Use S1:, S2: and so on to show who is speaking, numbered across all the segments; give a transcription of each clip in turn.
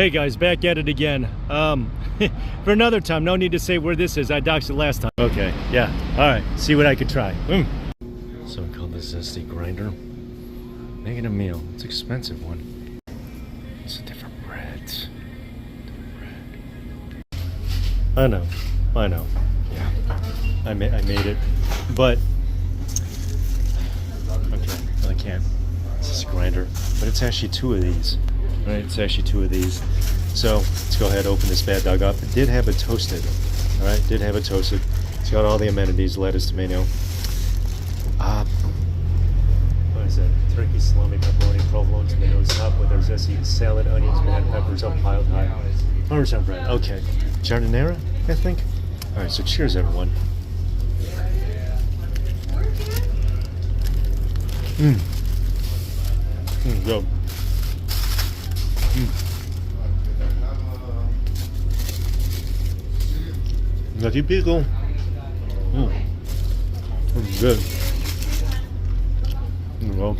S1: Hey guys, back at it again. For another time, no need to say where this is. I doxed it last time. Okay, yeah. Alright, see what I could try. So I called the Zesty grinder. Making a meal. It's an expensive one. It's a different bread. I know. Yeah. I made it. But okay, I can't. It's just a grinder. But it's actually two of these. Right, it's actually two of these. So let's go ahead and open this bad dog up. It did have it toasted. Alright, did have it toasted. It's got all the amenities, lettuce, tomato. What is that? Turkey, salami, pepperoni, provolone, tomatoes, topped with our zesty salad, onions, bad peppers, all piled high. Parmesan bread. Okay. Giardiniera, I think. Alright, so cheers everyone. Go. Nutty pickle. That's good. Well,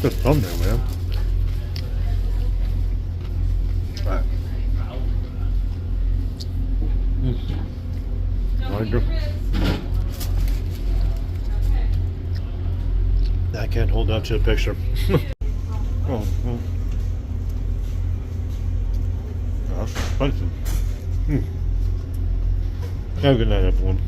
S1: good thumbnail, man. I can't hold up to the picture. That's spicy. Have a good night, everyone.